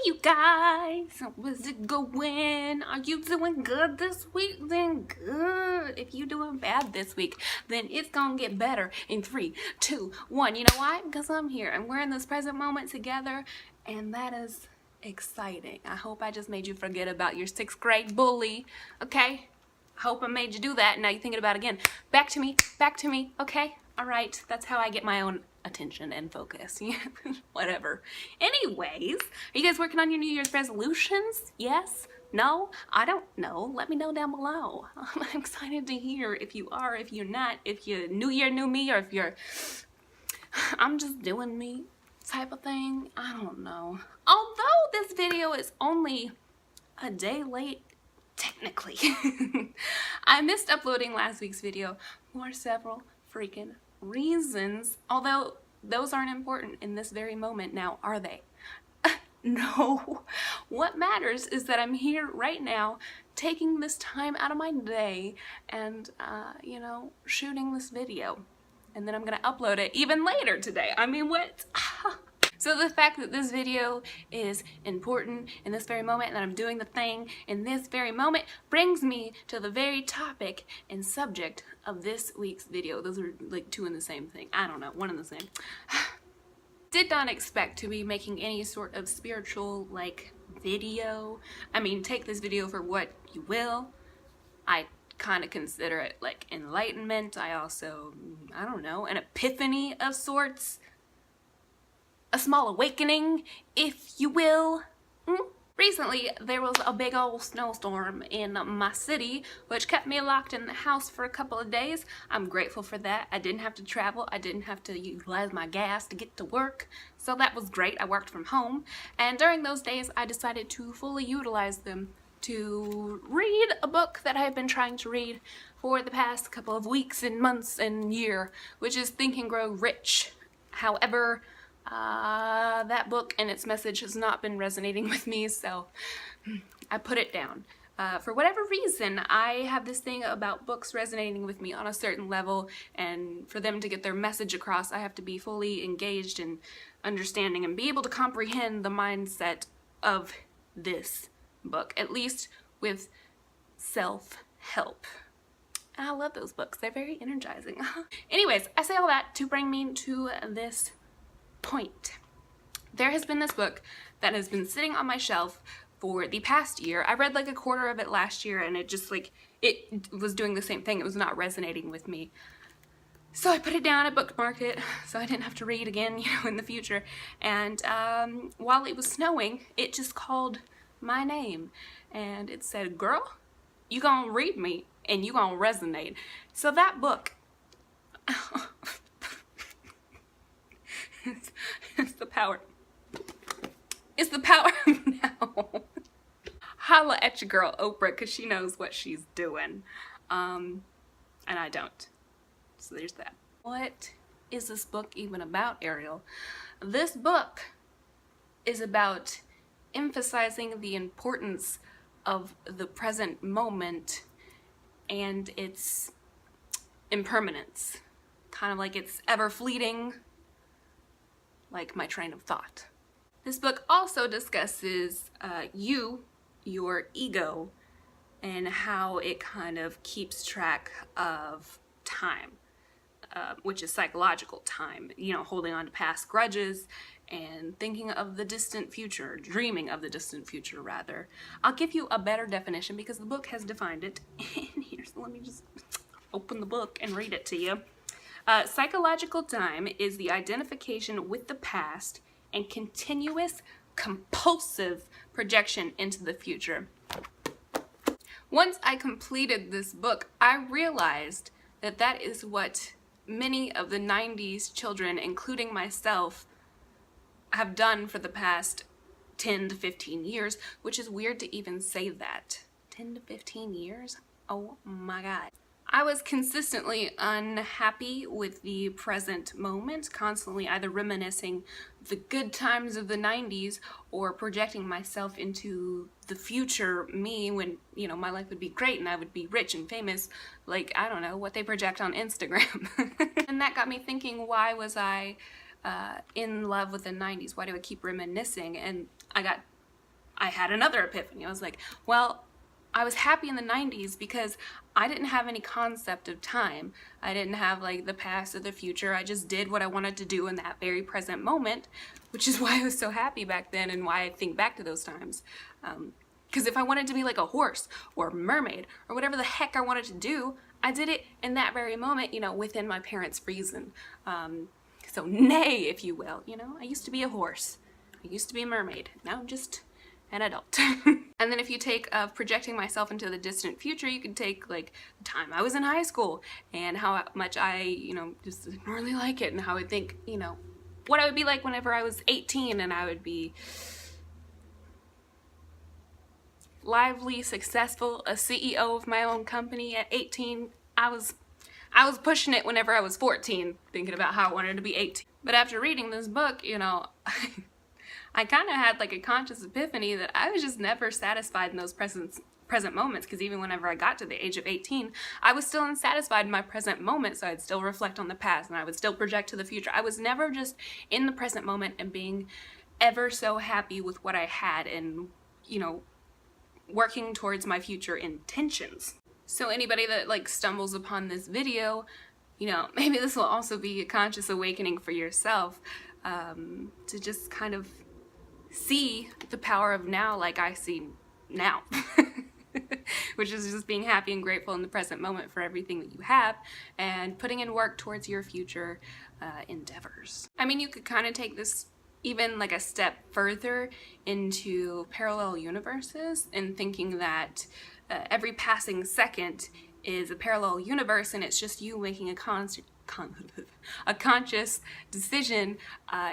you guys, how's it going? Are you doing good this week? Then good. If you doing bad this week, then it's gonna get better in 3, 2, 1. You know why? Because I'm here and we're in this present moment together, and that is exciting. I hope I just made you forget about your 6th grade bully, okay? I hope I made you do that. Now you're thinking about it again. Back to me, okay? All right, that's how I get my own attention and focus. Whatever. Anyways, are you guys working on your New Year's resolutions? Yes? No? I don't know. Let me know down below. I'm excited to hear if you are, if you're not, if you're New Year, new me, or if you're I'm just doing me type of thing. I don't know. Although this video is only a day late, technically. I missed uploading last week's video for several freaking reasons, although those aren't important in this very moment now, are they? No. What matters is that I'm here right now taking this time out of my day and you know, shooting this video, and then I'm gonna upload it even later today. I mean, what? So the fact that this video is important in this very moment and that I'm doing the thing in this very moment brings me to the very topic and subject of this week's video. Those are like two in the same thing. I don't know, one in the same. Did not expect to be making any sort of spiritual like video. I mean, take this video for what you will. I kind of consider it like enlightenment. I also, I don't know, an epiphany of sorts. A small awakening, if you will. Recently, there was a big old snowstorm in my city, which kept me locked in the house for a couple of days. I'm grateful for that. I didn't have to travel. I didn't have to utilize my gas to get to work. So that was great. I worked from home. And during those days, I decided to fully utilize them to read a book that I've been trying to read for the past couple of weeks and months and year, which is Think and Grow Rich. However, that book and its message has not been resonating with me, so I put it down. For whatever reason, I have this thing about books resonating with me on a certain level, and for them to get their message across, I have to be fully engaged and understanding and be able to comprehend the mindset of this book, at least with self-help. I love those books. They're very energizing. Anyways, I say all that to bring me to this point. There has been this book that has been sitting on my shelf for the past year. I read like a quarter of it last year, and it just like, it was doing the same thing. It was not resonating with me. So I put it down, I bookmarked it, so I didn't have to read again, you know, in the future. And while it was snowing, it just called my name, and it said, "Girl, you gonna read me, and you gonna resonate." So that book, it's the power. It's the power of now. Holla at your girl Oprah, because she knows what she's doing. And I don't. So there's that. What is this book even about, Ariel? This book is about emphasizing the importance of the present moment and its impermanence. Kind of like it's ever fleeting, like my train of thought. This book also discusses your ego, and how it kind of keeps track of time, which is psychological time, you know, holding on to past grudges and thinking of the distant future, dreaming of the distant future rather. I'll give you a better definition because the book has defined it. And here's, let me just open the book and read it to you. Psychological time is the identification with the past and continuous compulsive projection into the future. Once I completed this book, I realized that that is what many of the 90s children, including myself, have done for the past 10 to 15 years, which is weird to even say that. 10 to 15 years? Oh my God. I was consistently unhappy with the present moment, constantly either reminiscing the good times of the 90s or projecting myself into the future me when, you know, my life would be great and I would be rich and famous, like, I don't know, what they project on Instagram. And that got me thinking, why was I in love with the 90s? Why do I keep reminiscing? And I got I had another epiphany. I was like, well, I was happy in the 90s because I didn't have any concept of time. I didn't have like the past or the future. I just did what I wanted to do in that very present moment, which is why I was so happy back then and why I think back to those times. Because if I wanted to be like a horse or a mermaid or whatever the heck I wanted to do, I did it in that very moment, you know, within my parents' reason. So nay, if you will, you know, I used to be a horse. I used to be a mermaid. Now I'm just an adult. And then if you take projecting myself into the distant future, you could take like the time I was in high school and how much I, you know, just didn't really like it, and how I think, you know, what I would be like whenever I was 18 and I would be lively, successful, a CEO of my own company at 18. I was pushing it whenever I was 14, thinking about how I wanted to be 18. But after reading this book, you know, I kind of had like a conscious epiphany that I was just never satisfied in those present moments, because even whenever I got to the age of 18, I was still unsatisfied in my present moment, so I'd still reflect on the past and I would still project to the future. I was never just in the present moment and being ever so happy with what I had and, you know, working towards my future intentions. So anybody that like stumbles upon this video, you know, maybe this will also be a conscious awakening for yourself, to just kind of see the power of now like I see now. Which is just being happy and grateful in the present moment for everything that you have and putting in work towards your future endeavors. I mean, you could kind of take this even like a step further into parallel universes and thinking that every passing second is a parallel universe, and it's just you making a conscious decision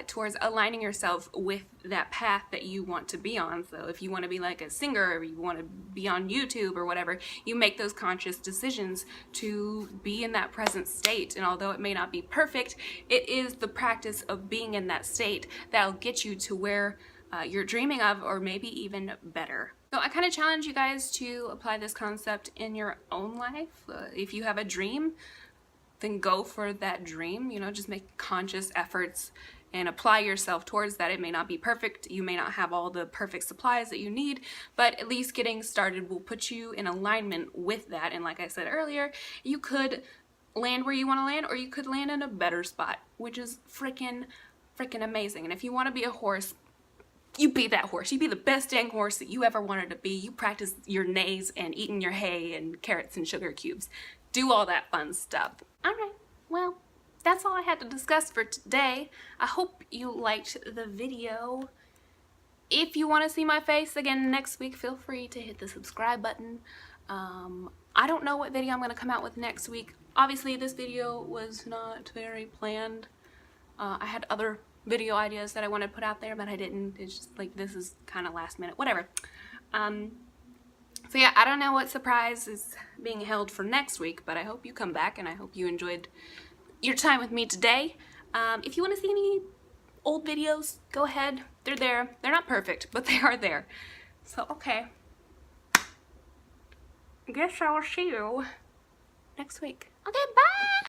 towards aligning yourself with that path that you want to be on. So if you want to be like a singer, or you want to be on YouTube or whatever, you make those conscious decisions to be in that present state. And although it may not be perfect, it is the practice of being in that state that'll get you to where you're dreaming of, or maybe even better. So I kind of challenge you guys to apply this concept in your own life. If you have a dream, then go for that dream, you know, just make conscious efforts and apply yourself towards that. It may not be perfect, you may not have all the perfect supplies that you need, but at least getting started will put you in alignment with that. And like I said earlier, you could land where you want to land, or you could land in a better spot, which is freaking amazing. And if you want to be a horse, you be that horse. You be the best dang horse that you ever wanted to be. You practice your neighs and eating your hay and carrots and sugar cubes. Do all that fun stuff. Alright, well, that's all I had to discuss for today. I hope you liked the video. If you want to see my face again next week, feel free to hit the subscribe button. I don't know what video I'm going to come out with next week. Obviously, this video was not very planned. I had other video ideas that I wanted to put out there, but I didn't. It's just like, this is kind of last minute, whatever. So yeah, I don't know what surprise is being held for next week, but I hope you come back and I hope you enjoyed your time with me today. If you want to see any old videos, go ahead. They're there. They're not perfect, but they are there. So, okay. I guess I will see you next week. Okay, bye!